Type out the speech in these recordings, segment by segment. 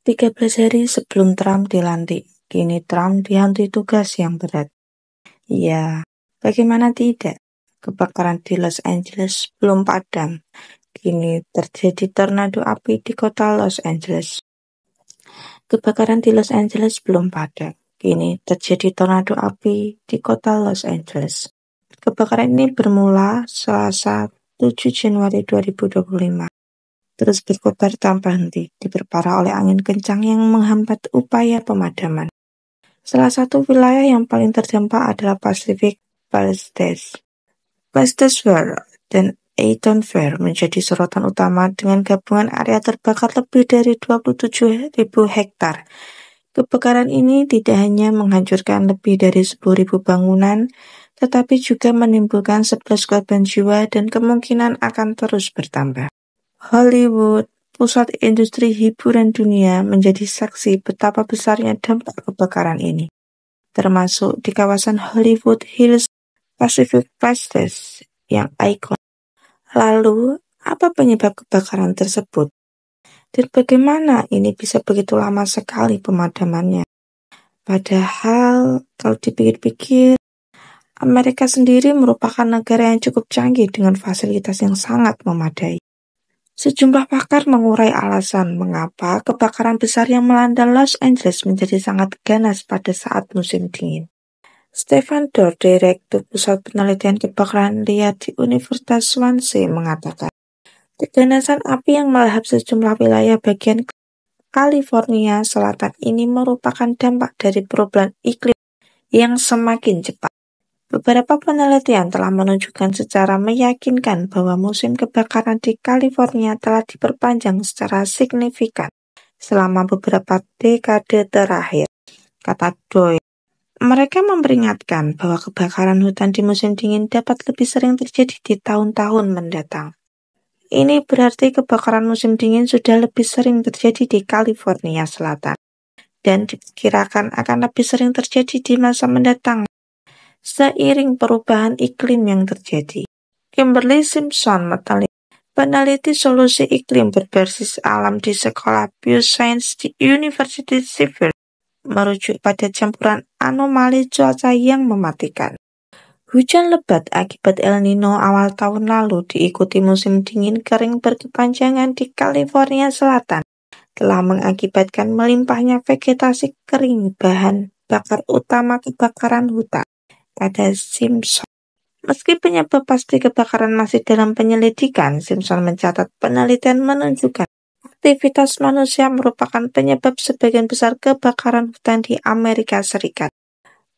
13 hari sebelum Trump dilantik, kini Trump dihantui tugas yang berat. Ya, bagaimana tidak? Kebakaran di Los Angeles belum padam. Kini terjadi tornado api di kota Los Angeles. Kebakaran di Los Angeles belum padam. Kini terjadi tornado api di kota Los Angeles. Kebakaran ini bermula Selasa 7 Januari 2025. Terus berkobar tanpa henti, diperparah oleh angin kencang yang menghambat upaya pemadaman. Salah satu wilayah yang paling terdampak adalah Pacific Palisades. Palisades Fair dan Eaton Fair menjadi sorotan utama dengan gabungan area terbakar lebih dari 27.000 hektar. Kebakaran ini tidak hanya menghancurkan lebih dari 10.000 bangunan, tetapi juga menimbulkan 11 korban jiwa dan kemungkinan akan terus bertambah. Hollywood, pusat industri hiburan dunia, menjadi saksi betapa besarnya dampak kebakaran ini, termasuk di kawasan Hollywood Hills Pacific Palisades yang ikon. Lalu, apa penyebab kebakaran tersebut? Dan bagaimana ini bisa begitu lama sekali pemadamannya? Padahal, kalau dipikir-pikir, Amerika sendiri merupakan negara yang cukup canggih dengan fasilitas yang sangat memadai. Sejumlah pakar mengurai alasan mengapa kebakaran besar yang melanda Los Angeles menjadi sangat ganas pada saat musim dingin. Stephen Dorr, Direktur Pusat Penelitian Kebakaran Liar di Universitas Swansea, mengatakan, keganasan api yang melahap sejumlah wilayah bagian California Selatan ini merupakan dampak dari perubahan iklim yang semakin cepat. Beberapa penelitian telah menunjukkan secara meyakinkan bahwa musim kebakaran di California telah diperpanjang secara signifikan selama beberapa dekade terakhir, kata Doyle. Mereka memperingatkan bahwa kebakaran hutan di musim dingin dapat lebih sering terjadi di tahun-tahun mendatang. Ini berarti kebakaran musim dingin sudah lebih sering terjadi di California Selatan dan diperkirakan akan lebih sering terjadi di masa mendatang seiring perubahan iklim yang terjadi. Kimberly Simpson, peneliti solusi iklim berbasis alam di Sekolah Bioscience di University Sheffield, merujuk pada campuran anomali cuaca yang mematikan. Hujan lebat akibat El Nino awal tahun lalu diikuti musim dingin kering berkepanjangan di California Selatan telah mengakibatkan melimpahnya vegetasi kering, bahan bakar utama kebakaran hutan, kata Simpson. Meski penyebab pasti kebakaran masih dalam penyelidikan, Simpson mencatat penelitian menunjukkan aktivitas manusia merupakan penyebab sebagian besar kebakaran hutan di Amerika Serikat.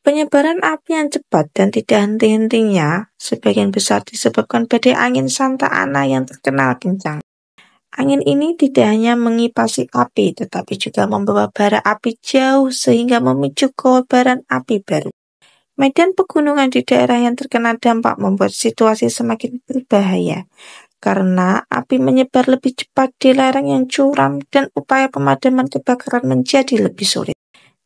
Penyebaran api yang cepat dan tidak henti-hentinya sebagian besar disebabkan badai angin Santa Ana yang terkenal kencang. Angin ini tidak hanya mengipasi api, tetapi juga membawa bara api jauh sehingga memicu kobaran api baru. Medan pegunungan di daerah yang terkena dampak membuat situasi semakin berbahaya karena api menyebar lebih cepat di lereng yang curam dan upaya pemadaman kebakaran menjadi lebih sulit,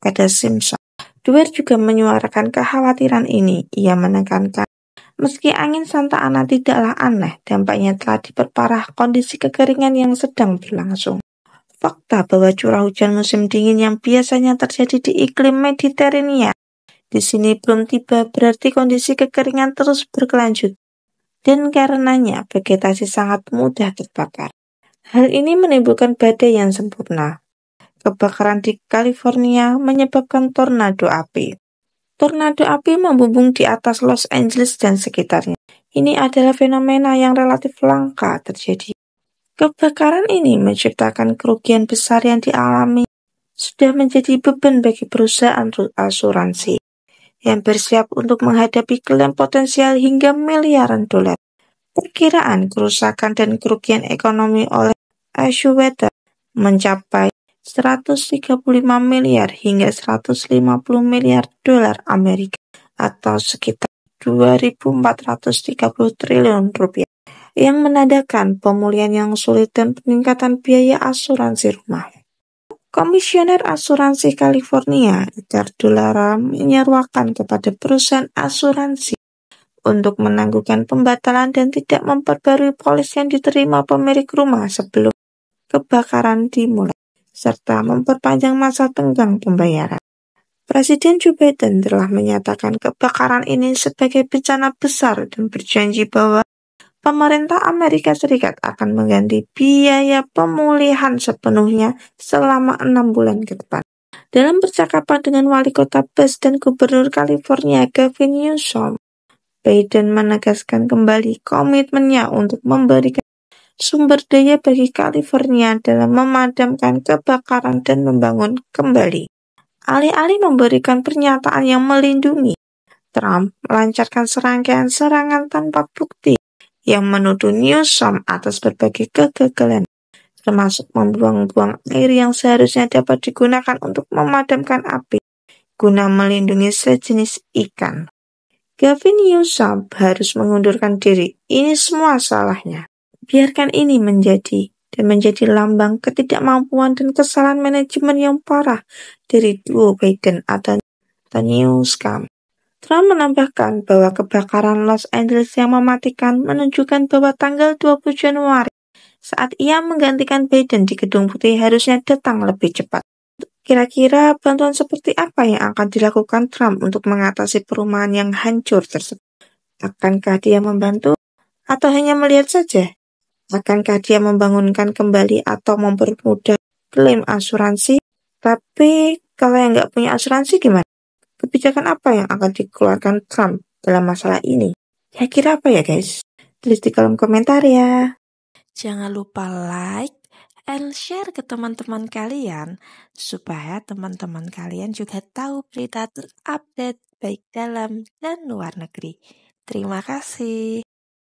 kata Simpson. Dwyer juga menyuarakan kekhawatiran ini. Ia menekankan, meski angin Santa Ana tidaklah aneh, dampaknya telah diperparah kondisi kekeringan yang sedang berlangsung. Fakta bahwa curah hujan musim dingin yang biasanya terjadi di iklim Mediterania di sini belum tiba, berarti kondisi kekeringan terus berkelanjut, dan karenanya vegetasi sangat mudah terbakar. Hal ini menimbulkan badai yang sempurna. Kebakaran di California menyebabkan tornado api. Tornado api membumbung di atas Los Angeles dan sekitarnya. Ini adalah fenomena yang relatif langka terjadi. Kebakaran ini menciptakan kerugian besar yang dialami sudah menjadi beban bagi perusahaan asuransi yang bersiap untuk menghadapi klaim potensial hingga miliaran dolar. Perkiraan kerusakan dan kerugian ekonomi oleh AccuWeather mencapai 135 miliar hingga 150 miliar dolar Amerika atau sekitar 2.430 triliun rupiah, yang menandakan pemulihan yang sulit dan peningkatan biaya asuransi rumah. Komisioner Asuransi California, Richard Dollara, menyeruakan kepada perusahaan asuransi untuk menangguhkan pembatalan dan tidak memperbarui polis yang diterima pemilik rumah sebelum kebakaran dimulai. serta memperpanjang masa tenggang pembayaran. Presiden Joe Biden telah menyatakan kebakaran ini sebagai bencana besar dan berjanji bahwa pemerintah Amerika Serikat akan mengganti biaya pemulihan sepenuhnya selama 6 bulan ke depan. Dalam percakapan dengan wali kota Bush dan gubernur California Gavin Newsom, Biden menegaskan kembali komitmennya untuk memberikan sumber daya bagi California dalam memadamkan kebakaran dan membangun kembali. Alih-alih memberikan pernyataan yang melindungi, Trump melancarkan serangkaian serangan tanpa bukti yang menuduh Newsom atas berbagai kegagalan, termasuk membuang-buang air yang seharusnya dapat digunakan untuk memadamkan api guna melindungi sejenis ikan. Gavin Newsom harus mengundurkan diri. Ini semua salahnya. Biarkan ini menjadi lambang ketidakmampuan dan kesalahan manajemen yang parah dari duo Biden atau Newsom. Trump menambahkan bahwa kebakaran Los Angeles yang mematikan menunjukkan bahwa tanggal 20 Januari saat ia menggantikan Biden di Gedung Putih harusnya datang lebih cepat. Kira-kira bantuan seperti apa yang akan dilakukan Trump untuk mengatasi perumahan yang hancur tersebut? Akankah dia membantu atau hanya melihat saja? Akankah dia membangunkan kembali atau mempermudah klaim asuransi? Tapi kalau yang nggak punya asuransi gimana? Kebijakan apa yang akan dikeluarkan Trump dalam masalah ini? Kira-kira apa ya guys? Tulis di kolom komentar ya. Jangan lupa like and share ke teman-teman kalian supaya teman-teman kalian juga tahu berita terupdate baik dalam dan luar negeri. Terima kasih.